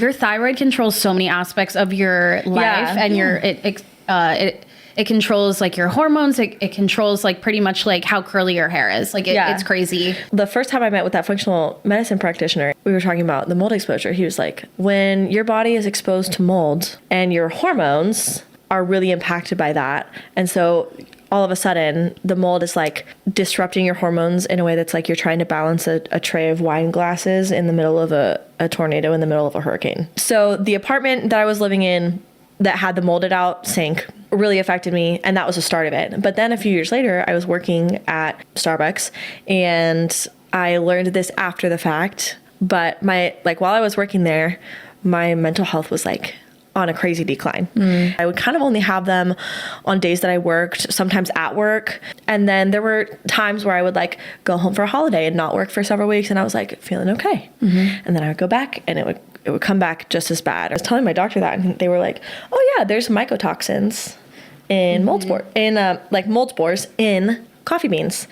Your thyroid controls so many aspects of your life, and it controls like your hormones. It controls like pretty much like how curly your hair is. Like it's crazy. The first time I met with that functional medicine practitioner, we were talking about the mold exposure. He was like, when your body is exposed to mold and your hormones are really impacted by that, and so all of a sudden the mold is like disrupting your hormones in a way that's like you're trying to balance a tray of wine glasses in the middle of a tornado, in the middle of a hurricane. So the apartment that I was living in that had the molded out sink really affected me, and that was the start of it. But then a few years later, I was working at Starbucks, and I learned this after the fact. But while I was working there, my mental health was like on a crazy decline. I would kind of only have them on days that I worked, sometimes at work. And then there were times where I would like go home for a holiday and not work for several weeks, and I was like feeling okay. And then I would go back and it would come back just as bad. I was telling my doctor that, and they were like, oh yeah, there's mycotoxins in mold spores in coffee beans.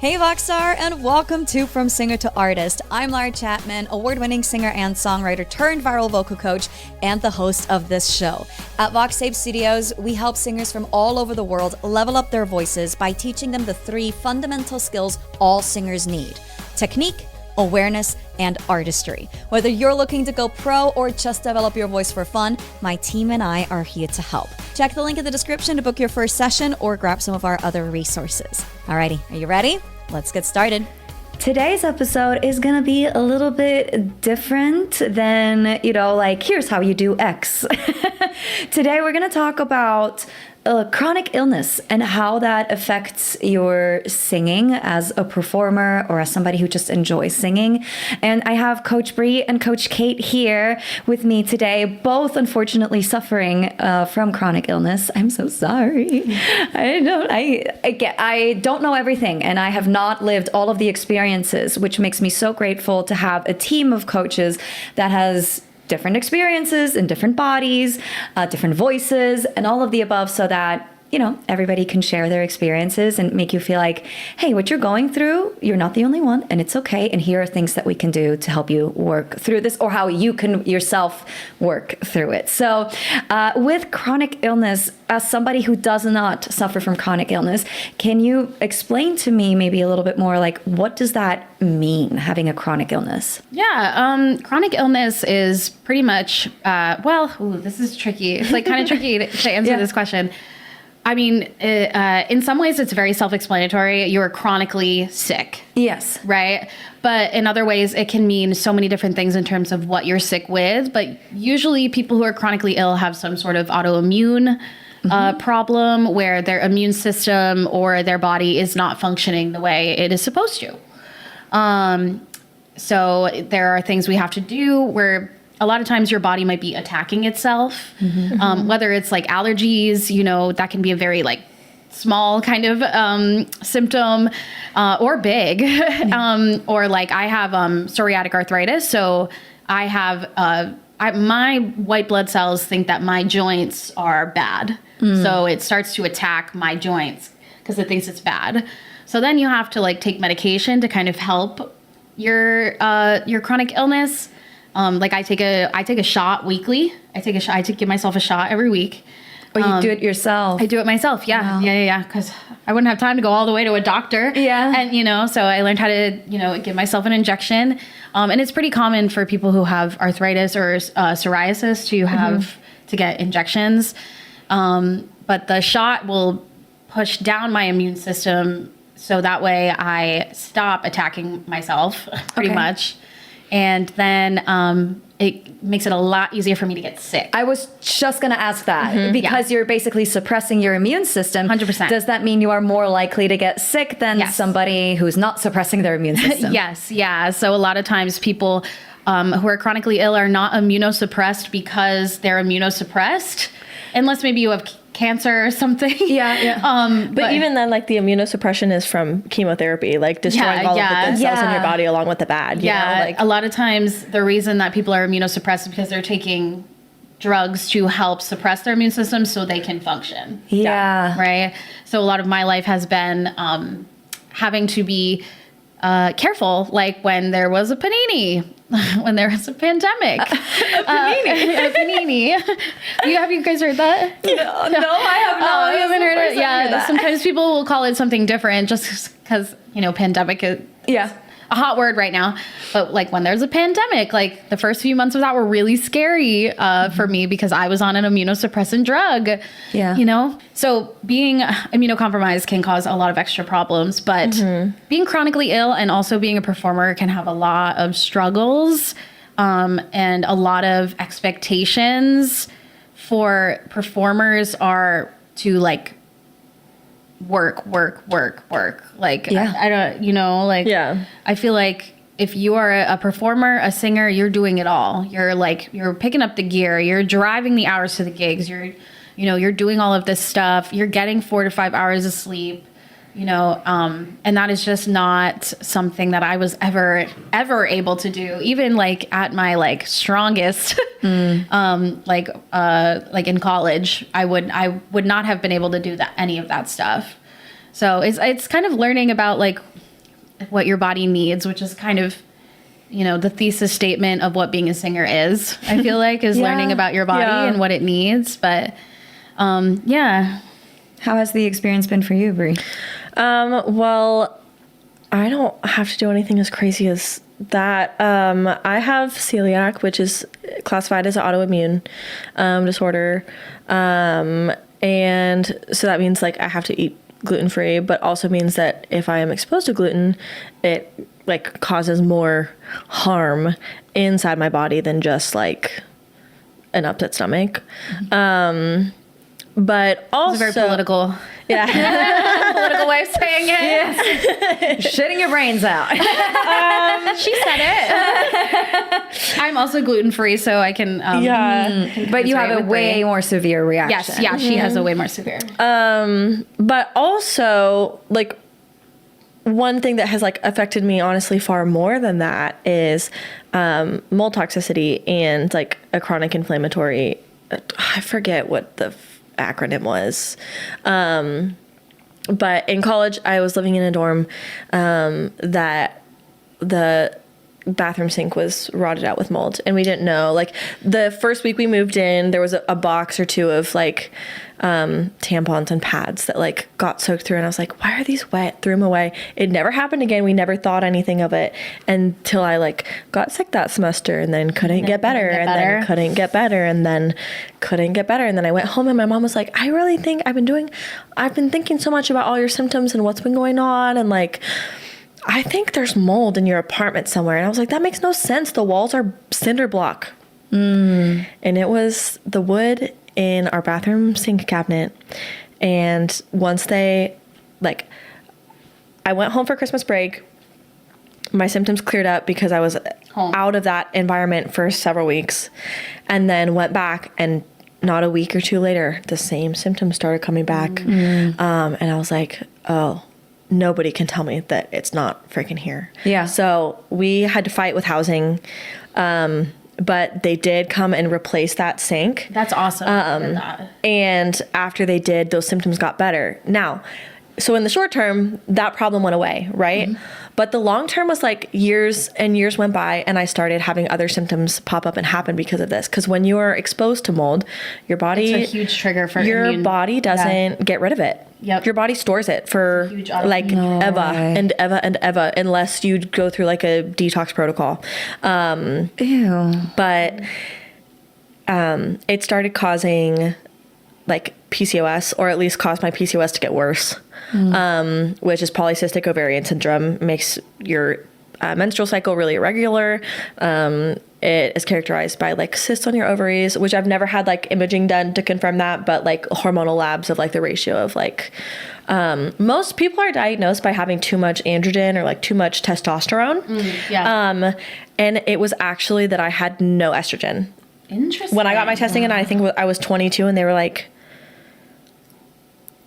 Hey Voxstar, and welcome to From Singer to Artist. I'm Lara Chapman, award-winning singer and songwriter turned viral vocal coach and the host of this show. At VoxTape Studios, we help singers from all over the world level up their voices by teaching them the 3 fundamental skills all singers need: technique, awareness, and artistry. Whether you're looking to go pro or just develop your voice for fun, my team and I are here to help. Check the link in the description to book your first session or grab some of our other resources. Alrighty, are you ready? Let's get started. Today's episode is going to be a little bit different than, here's how you do X. Today we're going to talk about chronic illness and how that affects your singing as a performer or as somebody who just enjoys singing. And I have Coach Bri and Coach Kate here with me today, both unfortunately suffering from chronic illness. I'm so sorry. I don't know everything, and I have not lived all of the experiences, which makes me so grateful to have a team of coaches that has different experiences and different bodies, different voices, and all of the above, so that, everybody can share their experiences and make you feel like, hey, what you're going through, you're not the only one, and it's okay. And here are things that we can do to help you work through this, or how you can yourself work through it. So with chronic illness, as somebody who does not suffer from chronic illness, can you explain to me maybe a little bit more, like, what does that mean, having a chronic illness? Yeah, chronic illness is pretty much, this is tricky. It's like kind of tricky to answer this question. I mean, in some ways, it's very self-explanatory. You're chronically sick. Yes. Right? But in other ways, it can mean so many different things in terms of what you're sick with. But usually people who are chronically ill have some sort of autoimmune problem where their immune system or their body is not functioning the way it is supposed to. So there are things we have to do where a lot of times your body might be attacking itself, whether it's like allergies, that can be a very like small kind of symptom, or big, or like I have psoriatic arthritis. So I have, my white blood cells think that my joints are bad. So it starts to attack my joints because it thinks it's bad. So then you have to like take medication to kind of help your chronic illness. Like I take a shot weekly. I give myself a shot every week. Oh, you do it yourself? I do it myself. Yeah. Wow. Yeah. Because I wouldn't have time to go all the way to a doctor. Yeah. And, so I learned how to, give myself an injection. And it's pretty common for people who have arthritis or psoriasis to have to get injections. But the shot will push down my immune system. So that way I stop attacking myself pretty much. And then it makes it a lot easier for me to get sick. I was just going to ask that because you're basically suppressing your immune system. 100%. Does that mean you are more likely to get sick than somebody who's not suppressing their immune system? Yes. Yeah. So a lot of times people who are chronically ill are not immunosuppressed because they're immunosuppressed, unless maybe you have cancer or something. But even then, like the immunosuppression is from chemotherapy, like destroying all of the good cells in your body along with the bad. You know? Like, a lot of times the reason that people are immunosuppressed is because they're taking drugs to help suppress their immune system so they can function. Yeah. Right. So a lot of my life has been having to be careful, like when there was a panini, when there was a pandemic. A panini. Have you guys heard that? No, I have not. Oh, you haven't heard it? Heard Yeah. that. Sometimes people will call it something different just because, pandemic is a hot word right now. But like when there's a pandemic, like the first few months of that were really scary for me because I was on an immunosuppressant drug. Yeah. So being immunocompromised can cause a lot of extra problems, but being chronically ill and also being a performer can have a lot of struggles and a lot of expectations for performers are to like work. Like, I don't, Yeah. I feel like if you are a performer, a singer, you're doing it all. You're picking up the gear, you're driving the hours to the gigs, you're doing all of this stuff, you're getting 4 to 5 hours of sleep, and that is just not something that I was ever able to do. Even like at my like strongest, like in college, I would not have been able to do any of that stuff. So it's kind of learning about like what your body needs, which is kind of, the thesis statement of what being a singer is, I feel like, is learning about your body and what it needs. But yeah. How has the experience been for you, Bri? Well, I don't have to do anything as crazy as that. I have celiac, which is classified as an autoimmune disorder. And so that means like I have to eat gluten-free, but also means that if I am exposed to gluten, it like causes more harm inside my body than just like an upset stomach. But also It's a very political. Yeah. Political way of saying it. Shitting your brains out. She said it. I'm also gluten free, so I can. But you have a way more severe reaction. Yes, yeah, she has a way more severe. But also, like, one thing that has like affected me honestly far more than that is mold toxicity and like a chronic inflammatory. I forget what the acronym was. But in college, I was living in a dorm that the bathroom sink was rotted out with mold, and we didn't know. Like the first week we moved in, there was a box or two of like tampons and pads that like got soaked through, and I was like, why are these wet? Threw them away. It never happened again. We never thought anything of it until I like got sick that semester, and then couldn't get better, and then couldn't get better, and then couldn't get better. And then I went home, and my mom was like, I really think I've been thinking so much about all your symptoms and what's been going on, and like, I think there's mold in your apartment somewhere. And I was like, that makes no sense. The walls are cinder block. And it was the wood in our bathroom sink cabinet. And once I went home for Christmas break, my symptoms cleared up because I was out of that environment for several weeks, and then went back, and not a week or two later, the same symptoms started coming back. And I was like, oh, nobody can tell me that it's not freaking here. Yeah. So we had to fight with housing. But they did come and replace that sink. That's awesome. And after they did, those symptoms got better. Now, so in the short term, that problem went away, right? But the long term was like years and years went by, and I started having other symptoms pop up and happen because of this. Because when you are exposed to mold, your body... It's a huge trigger for your body doesn't get rid of it. Yep. Your body stores it for like ever, unless you go through like a detox protocol. Ew. But it started causing like PCOS, or at least caused my PCOS to get worse, which is polycystic ovarian syndrome. Makes your menstrual cycle really irregular. It is characterized by like cysts on your ovaries, which I've never had like imaging done to confirm that, but like hormonal labs of like the ratio of like, most people are diagnosed by having too much androgen or like too much testosterone. And it was actually that I had no estrogen. Interesting. When I got my testing, and I think I was 22, and they were like,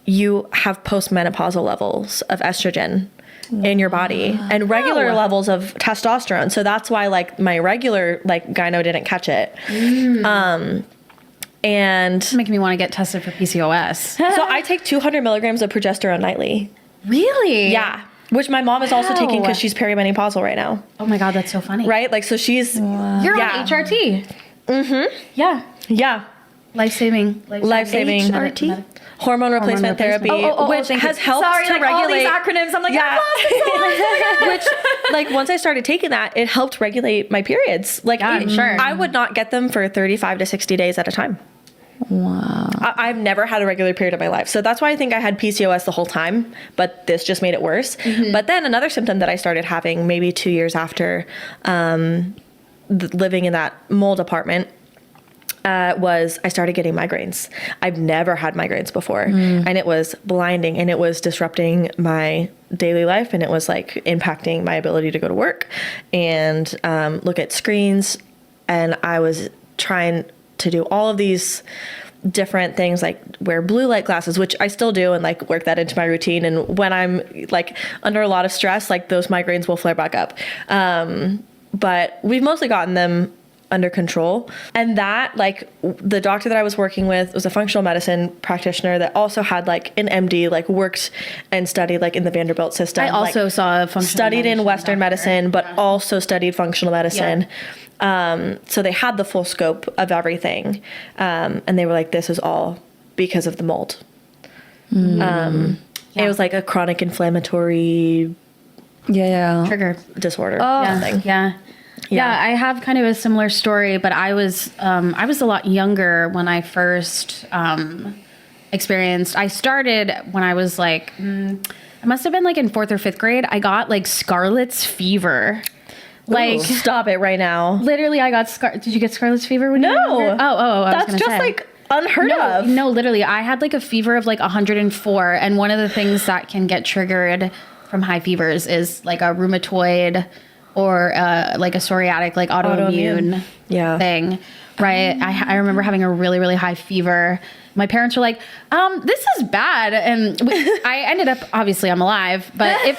you have postmenopausal levels of estrogen in your body and regular levels of testosterone. So that's why like my regular like gyno didn't catch it. And It's making me want to get tested for PCOS. so I take 200 milligrams of progesterone nightly. Really? Yeah. Which my mom is also taking Wow. because she's perimenopausal right now. Oh my God, that's so funny. Right? Like, so she's, You're Yeah. on HRT. Mm-hmm. Yeah. yeah, Life-saving. life-saving HRT? hormone replacement therapy, which has helped Sorry, to like regulate. all these acronyms. I'm like, Yeah. I lost it. Which, like, once I started taking that, it helped regulate my periods. Like, Yeah, I'm sure. I would not get them for 35 to 60 days at a time. Wow. I've never had a regular period in my life. So that's why I think I had PCOS the whole time, but this just made it worse. But then another symptom that I started having maybe 2 years after living in that mold apartment was I started getting migraines. I've never had migraines before. And it was blinding, and it was disrupting my daily life, and it was like impacting my ability to go to work and look at screens. And I was trying to do all of these different things, like wear blue light glasses, which I still do, and like work that into my routine. And when I'm like under a lot of stress, like those migraines will flare back up. But we've mostly gotten them under control. And that, like, the doctor that I was working with was a functional medicine practitioner that also had like an MD, like worked and studied like in the Vanderbilt system. I also saw a functional studied in medicine Western doctor. medicine, but also studied functional medicine. So they had the full scope of everything. And they were like, this is all because of the mold. It was like a chronic inflammatory Yeah. Trigger. disorder. Yeah. Yeah. Yeah, I have kind of a similar story, but I was a lot younger when I first experienced. I started when I was like, I must have been like in 4th or 5th grade. I got like Scarlet's fever. Like, Stop it right now. literally, I got Did you get Scarlet's fever when you were No. younger? I was That's gonna just say. like unheard of. No, literally, I had like a fever of like 104, and one of the things that can get triggered from high fevers is like a rheumatoid or like a psoriatic, like autoimmune thing, right? I remember having a really, really high fever. My parents were like, this is bad. And I ended up, obviously I'm alive, but if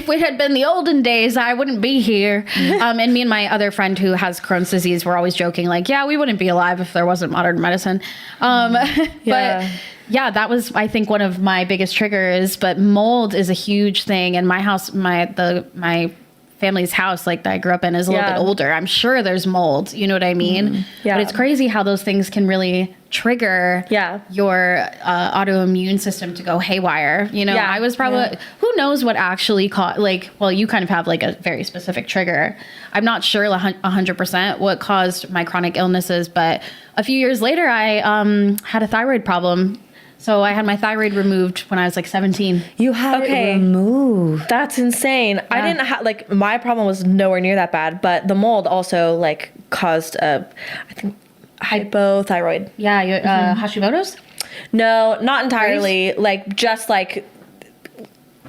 it had been the olden days, I wouldn't be here. And me and my other friend who has Crohn's disease were always joking like, yeah, we wouldn't be alive if there wasn't modern medicine. But yeah, that was, I think, one of my biggest triggers. But mold is a huge thing. And my house, my family's house, like that I grew up in, is a little bit older. I'm sure there's mold. You know what I mean? Yeah. But it's crazy how those things can really trigger your autoimmune system to go haywire. You know, I was probably, who knows what actually caused, like, well, you kind of have like a very specific trigger. I'm not sure 100% what caused my chronic illnesses, but a few years later, I had a thyroid problem. So I had my thyroid removed when I was like 17. You had it removed. That's insane. I didn't have, like, my problem was nowhere near that bad, but the mold also like caused I think hypothyroid. Yeah, you, Hashimoto's? No, not entirely. Like, just like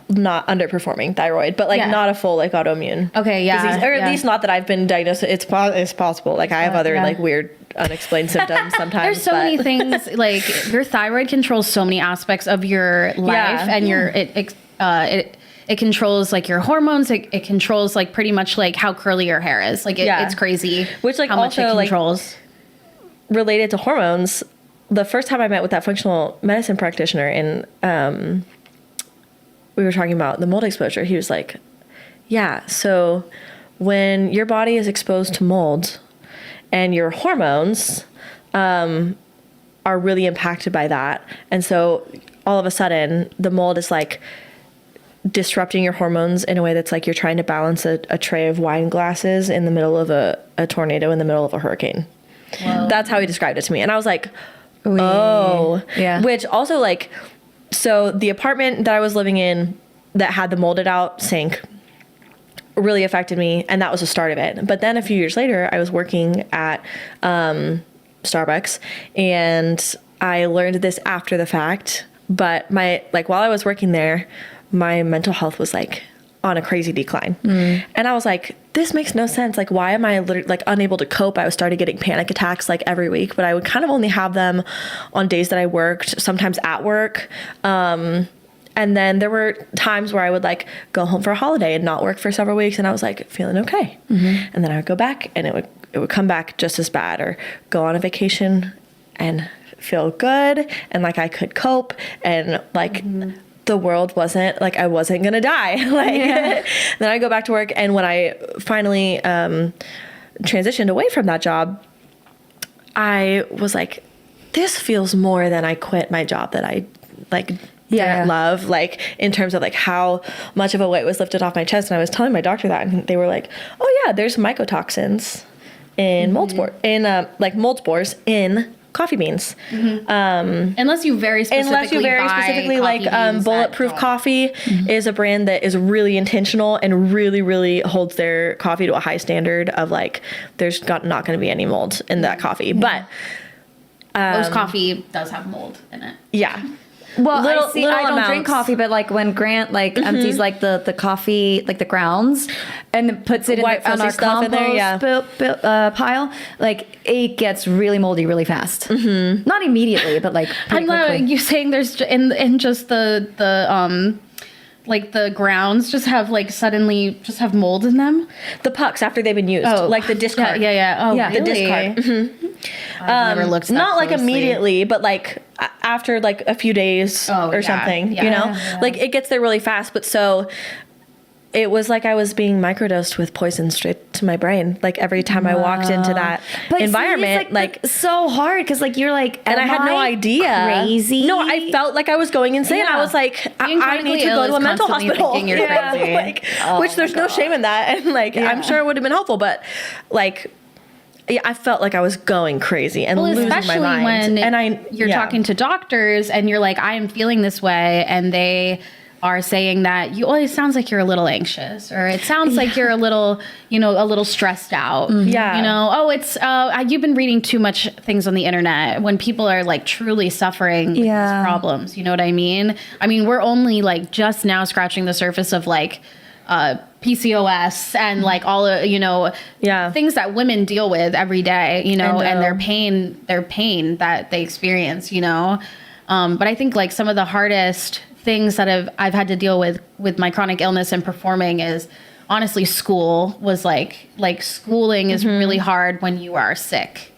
not underperforming thyroid, but like not a full like autoimmune. Okay, yeah, disease, or at least not that I've been diagnosed. It's possible. Like I have other like weird unexplained symptoms sometimes. There's so many things, like your thyroid controls so many aspects of your life, and it controls like your hormones. It controls like pretty much like how curly your hair is. Like it's crazy. Which like how much also it controls. Like related to hormones. The first time I met with that functional medicine practitioner and we were talking about the mold exposure, he was like, yeah, so when your body is exposed to mold and your hormones are really impacted by that, and so all of a sudden the mold is like disrupting your hormones in a way that's like you're trying to balance a tray of wine glasses in the middle of a tornado in the middle of a hurricane. Whoa. That's how he described it to me. And I was like, oh, yeah. Which also like, so the apartment that I was living in that had the molded out sink really affected me, and that was the start of it. But then a few years later, I was working at Starbucks, and I learned this after the fact. But while I was working there, my mental health was like on a crazy decline. And I was like, this makes no sense. Like, why am I like unable to cope? I started getting panic attacks like every week, but I would kind of only have them on days that I worked, sometimes at work. And then there were times where I would like go home for a holiday and not work for several weeks, and I was like feeling okay. And then I would go back and it would come back just as bad, or go on a vacation and feel good and like I could cope and like the world wasn't like I wasn't gonna die. Like then I go back to work, and when I finally transitioned away from that job, I was like, this feels more than I quit my job that I like didn't love, like in terms of like how much of a weight was lifted off my chest. And I was telling my doctor that, and they were like, oh yeah, there's mycotoxins in mold spores in coffee beans. Unless you very specifically buy like coffee beans Bulletproof Coffee is a brand that is really intentional and really, really holds their coffee to a high standard of like, there's not going to be any mold in that coffee. But most coffee does have mold in it. Yeah. Well, Little I don't drink amounts. coffee, but like when Grant like empties like the coffee, like the grounds, and then puts it White on our fuzzy stuff in compost there, pile, like it gets really moldy really fast. Not immediately, but like pretty quickly. You saying there's in just the like the grounds just have like suddenly just have mold in them? The pucks after they've been used, like the discard. Yeah. Oh, Yeah. really? The discard. I've never looked that Not like closely. immediately, but like after like a few days or something, you know, like it gets there really fast. But so it was like I was being microdosed with poison straight to my brain. Like every time I walked into that environment, see, like so hard because like you're like, and I had no idea. Crazy. No, I felt like I was going insane. Yeah. I was like, Being I need to chronically go ill to a is mental constantly hospital. thinking you're crazy. Like, which there's no shame in that, and like I'm sure it would have been helpful, but like. Yeah, I felt like I was going crazy and losing my especially mind. when you're talking to doctors and you're like, I am feeling this way, and they are saying that it sounds like you're a little anxious, or it sounds like you're a little, a little stressed out. Yeah. It's you've been reading too much things on the internet when people are like truly suffering these problems. You know what I mean? I mean, we're only like just now scratching the surface of like PCOS and like all things that women deal with every day, and their pain that they experience, but I think like some of the hardest things that I've had to deal with my chronic illness and performing is honestly school was like schooling is really hard when you are sick.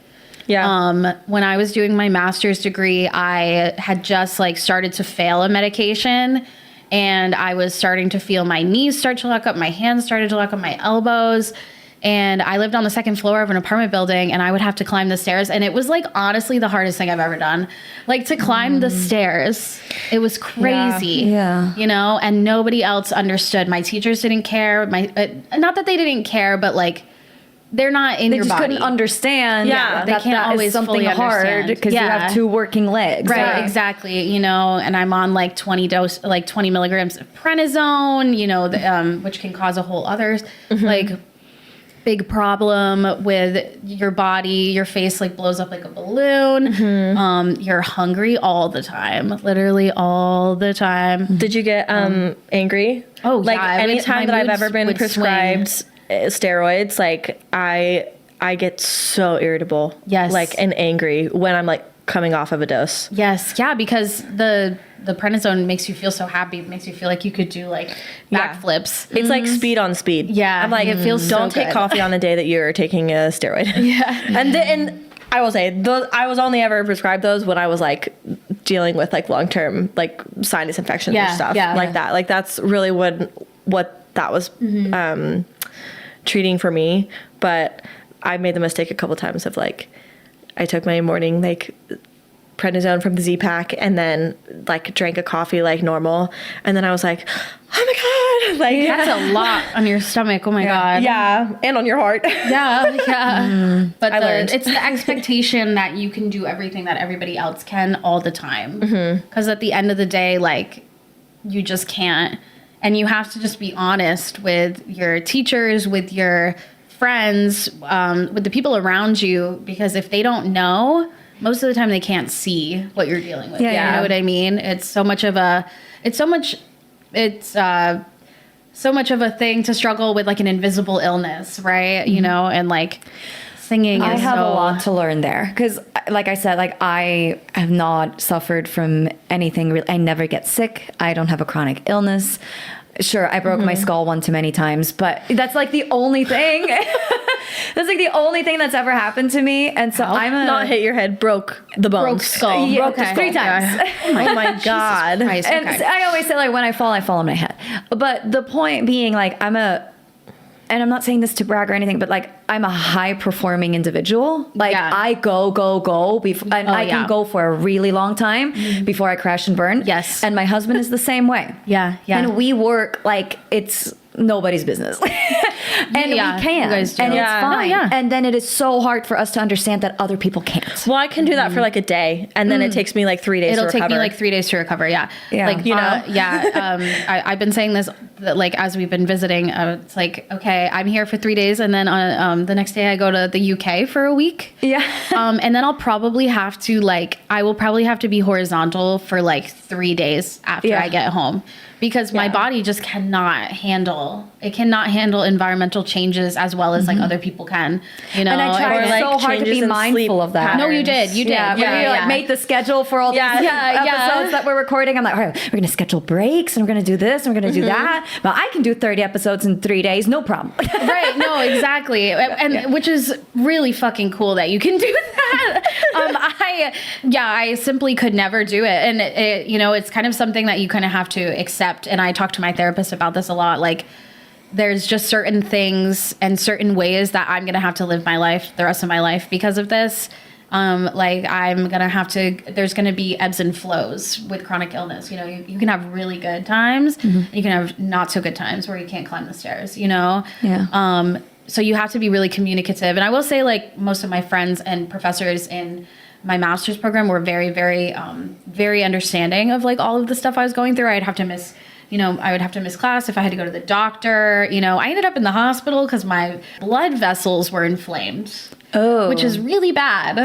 Yeah. When I was doing my master's degree, I had just like started to fail a medication, and I was starting to feel my knees start to lock up, my hands started to lock up, my elbows. And I lived on the second floor of an apartment building, and I would have to climb the stairs. And it was like, honestly, the hardest thing I've ever done. Like to climb the stairs, it was crazy, and nobody else understood. My teachers didn't care. Not that they didn't care, but like, they're not in They your just body. couldn't understand. They can't always something fully hard understand. because you have two working legs. Right, exactly. And I'm on like 20 milligrams of prednisone, which can cause a whole other like big problem with your body. Your face like blows up like a balloon. You're hungry all the time, literally all the time. Did you get angry? Oh, like yeah. anytime that I've ever been prescribed steroids, like I get so irritable, like and angry when I'm like coming off of a dose. Because the prednisone makes you feel so happy, makes you feel like you could do like backflips. It's like speed on speed. I'm like, it feels don't so take good. coffee on the day that you're taking a steroid. And I will say I was only ever prescribed those when I was like dealing with like long-term like sinus infections or stuff like that. Like that's really what that was treating for me. But I made the mistake a couple times of like I took my morning like prednisone from the Z-Pack and then like drank a coffee like normal, and then I was like, oh my god, like that's a lot on your stomach. Oh my god. And on your heart. But I learned. It's the expectation that you can do everything that everybody else can all the time, because at the end of the day, like you just can't. And you have to just be honest with your teachers, with your friends, with the people around you, because if they don't know, most of the time they can't see what you're dealing with. You know what I mean? It's so much of a thing to struggle with, like an invisible illness, right? And like singing I is have so, a lot to learn there because, like I said, like I have not suffered from anything. I never get sick. I don't have a chronic illness. Sure, I broke my skull one too many times, but that's like the only thing. That's like the only thing that's ever happened to me. And so Not hit your head, broke the bones. Broke skull. Yeah, Okay. 3 times. Oh my God. Christ, And okay. I always say, like, when I fall on my head. But the point being, like, and I'm not saying this to brag or anything, but like, I'm a high performing individual. Like, Yeah. I go, and I can go for a really long time before I crash and burn. Yes. And my husband is the same way. Yeah. And we work like it's nobody's business. And Yeah, we can. you guys do. And Yeah. it's fine. No, yeah. And then it is so hard for us to understand that other people can't. Well, I can do that for like a day, and then it takes me like 3 days It'll to take recover. me like 3 days to recover. Yeah. Yeah. Like, You know? I've been saying this, that, like, as we've been visiting, it's like, okay, I'm here for 3 days. And then the next day I go to the UK for a week. Yeah. And then I will probably have to be horizontal for like 3 days after Yeah. I get home, because my body just cannot handle environmental changes as well as like other people can, you know. And I tried Or, like, so hard to changes be in mindful sleep of that. No, you did. You did. Yeah, when you like made the schedule for all these episodes that we're recording. I'm like, all right, we're gonna schedule breaks and we're gonna do this and we're gonna do that. But I can do 30 episodes in 3 days, no problem. Right. No, exactly. And which is really fucking cool that you can do that. I simply could never do it. And it's kind of something that you kind of have to accept. And I talk to my therapist about this a lot. Like, there's just certain things and certain ways that I'm going to have to live my life, the rest of my life, because of this. Like, I'm going to have to, there's going to be ebbs and flows with chronic illness. You know, you can have really good times, and you can have not so good times where you can't climb the stairs, you know? Yeah. So you have to be really communicative. And I will say, like, most of my friends and professors in my master's program were very, very, very understanding of like all of the stuff I was going through. I would have to miss class if I had to go to the doctor. You know, I ended up in the hospital because my blood vessels were inflamed. Oh. Which is really bad.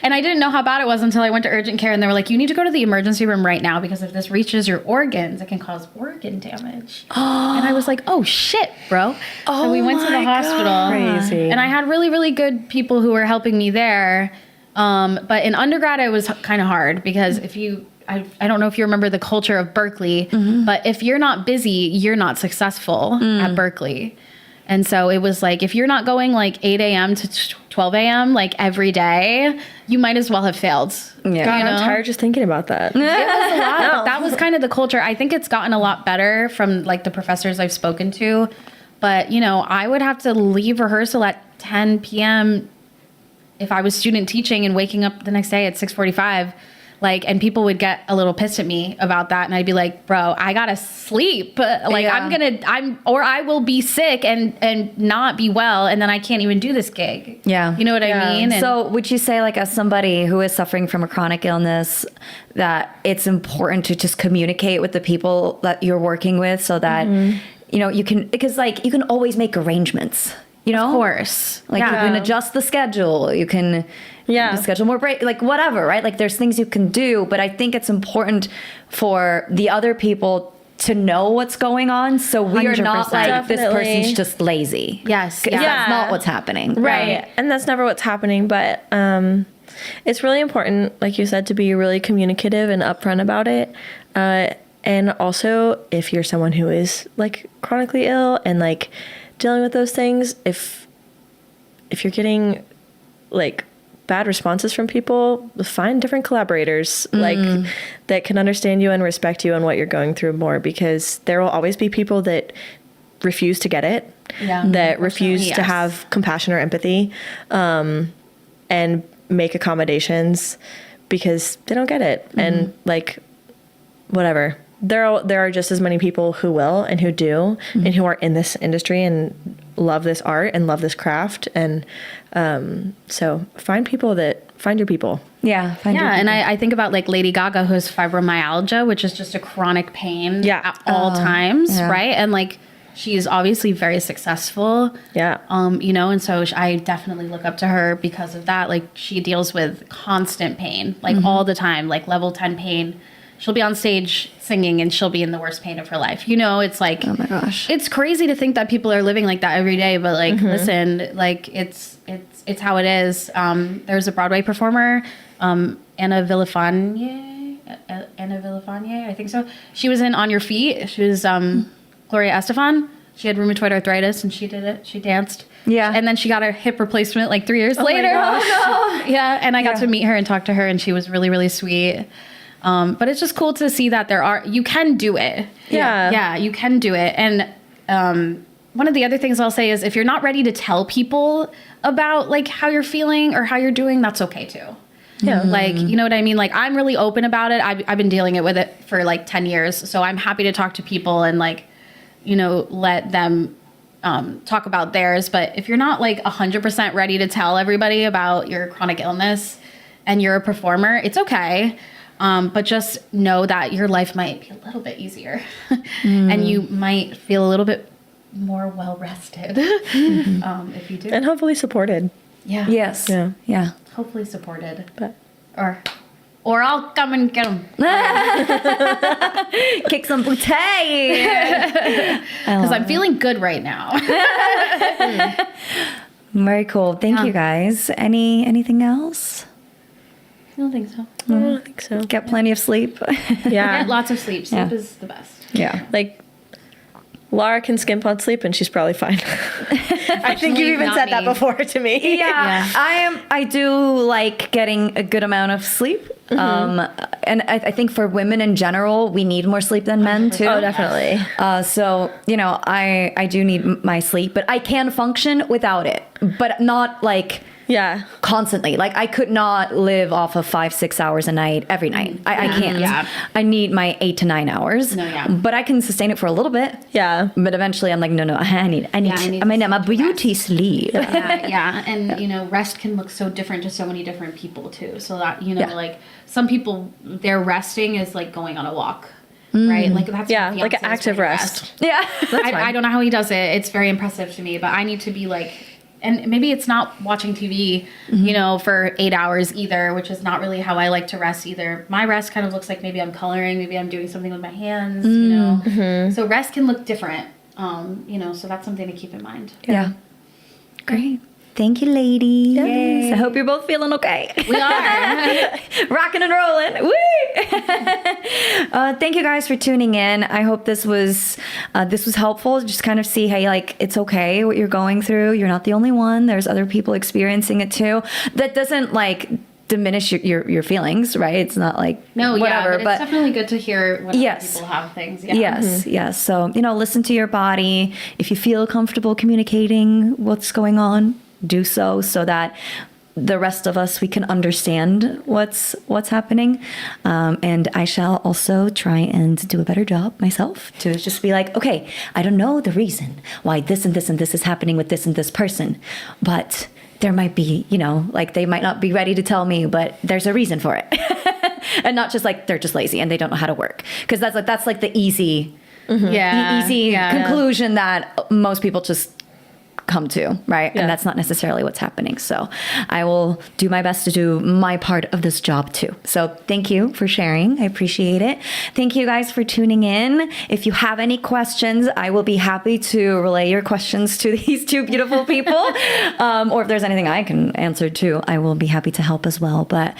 And I didn't know how bad it was until I went to urgent care, and they were like, you need to go to the emergency room right now, because if this reaches your organs, it can cause organ damage. And I was like, oh shit, bro. So we went to the hospital. Crazy. And I had really, really good people who were helping me there. But in undergrad, it was kind of hard, because I don't know if you remember the culture of Berkeley, but if you're not busy, you're not successful at Berkeley. And so it was like, if you're not going like 8 a.m. to 12 a.m. like every day, you might as well have failed. Yeah. God, You know? I'm tired just thinking about that. It was a lot, but that was kind of the culture. I think it's gotten a lot better from like the professors I've spoken to. But, you know, I would have to leave rehearsal at 10 p.m. if I was student teaching and waking up the next day at 6:45. Like, and people would get a little pissed at me about that. And I'd be like, bro, I gotta sleep. Like, Yeah. I will be sick and not be well. And then I can't even do this gig. Yeah. You know what I mean? And So would you say, like, as somebody who is suffering from a chronic illness, that it's important to just communicate with the people that you're working with, so that, you know, you can, because like, you can always make arrangements, you know? of course. Like, you can adjust the schedule. You can schedule more break, like whatever, right? Like, there's things you can do, but I think it's important for the other people to know what's going on, so we are not 100%. like, this Definitely. person's just lazy. Yes. 'Cause Yeah. that's not what's happening. Right. And that's never what's happening. But it's really important, like you said, to be really communicative and upfront about it. And also, if you're someone who is like chronically ill and like dealing with those things, if you're getting like bad responses from people, find different collaborators like that can understand you and respect you and what you're going through more, because there will always be people that refuse to get it, that refuse to yes. have compassion or empathy, and make accommodations because they don't get it. And like, whatever. There are just as many people who will and who do and who are in this industry and love this art and love this craft. And so find your people. Yeah. And I think about like Lady Gaga, who has fibromyalgia, which is just a chronic pain at all times, right? And like, she is obviously very successful. Yeah. You know, and so I definitely look up to her because of that. Like, she deals with constant pain, like all the time, like level 10 pain. She'll be on stage singing and she'll be in the worst pain of her life. You know, it's like, Oh my gosh. it's crazy to think that people are living like that every day. But like, listen, like it's how it is. There's a Broadway performer, Anna Villafane, I think so. She was in On Your Feet. She was Gloria Estefan. She had rheumatoid arthritis, and she did it. She danced. Yeah. And then she got her hip replacement like 3 years later. Oh, no. Yeah. And I got to meet her and talk to her, and she was really, really sweet. But it's just cool to see that you can do it. Yeah. Yeah, you can do it. And one of the other things I'll say is if you're not ready to tell people about like how you're feeling or how you're doing, that's okay too. Yeah. Like, you know what I mean? Like, I'm really open about it. I've been dealing with it for like 10 years. So I'm happy to talk to people and like, you know, let them talk about theirs. But if you're not like 100% ready to tell everybody about your chronic illness and you're a performer, it's okay. But just know that your life might be a little bit easier and you might feel a little bit more well-rested if you do. And hopefully supported. Yeah. Yes. Yeah. Yeah. Hopefully supported. But Or I'll come and get them. Kick some booty. Because I'm feeling good right now. Very cool. Thank you guys. Anything else? I don't think so. I don't think so. Get plenty of sleep. Yeah. Get lots of sleep. Sleep Yeah. is the best. Yeah. Like, Laura can skimp on sleep and she's probably fine. I think you even not said that me. before to me. Yeah, I do like getting a good amount of sleep. And I think for women in general, we need more sleep than men too. Oh, definitely. So, you know, I do need my sleep, but I can function without it, but not like Yeah. constantly. Like I could not live off of 5-6 hours a night every night. I can't. Yeah. I need my 8 to 9 hours. No, yeah. But I can sustain it for a little bit. Yeah. But eventually I'm like, no, I need I need my to beauty sleep. Yeah. And, you know, rest can look so different to so many different people, too. So that, you know, Yeah. like some people, their resting is like going on a walk, right? Like that's Yeah, my like an fiance's active way to rest. Yeah. I don't know how he does it. It's very impressive to me, but I need to be like, and maybe it's not watching TV, you know, for 8 hours either, which is not really how I like to rest either. My rest kind of looks like maybe I'm coloring, maybe I'm doing something with my hands, you know. So rest can look different, you know, so that's something to keep in mind. Yeah. Great. Thank you, ladies. I hope you're both feeling okay. We are. Rocking and rolling. Woo! Thank you guys for tuning in. I hope this was helpful. Just kind of see, hey, like it's okay what you're going through. You're not the only one. There's other people experiencing it too. That doesn't like diminish your feelings, right? It's not like No, whatever. yeah, but it's definitely good to hear when Yes. other people have things. Yeah. Yes. So, you know, listen to your body. If you feel comfortable communicating what's going on, do so that the rest of us, we can understand what's happening. And I shall also try and do a better job myself to just be like, okay, I don't know the reason why this and this and this is happening with this and this person, but there might be, you know, like they might not be ready to tell me, but there's a reason for it. And not just like they're just lazy and they don't know how to work. Because that's like the easy conclusion that most people just come to, right? Yeah. And that's not necessarily what's happening. So I will do my best to do my part of this job too. So thank you for sharing. I appreciate it. Thank you guys for tuning in. If you have any questions, I will be happy to relay your questions to these two beautiful people. Or if there's anything I can answer too, I will be happy to help as well. But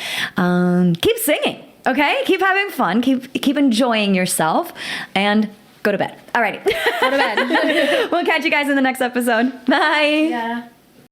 keep singing, okay? Keep having fun. Keep enjoying yourself and go to bed. Alrighty. Go to bed. We'll catch you guys in the next episode. Bye. Yeah.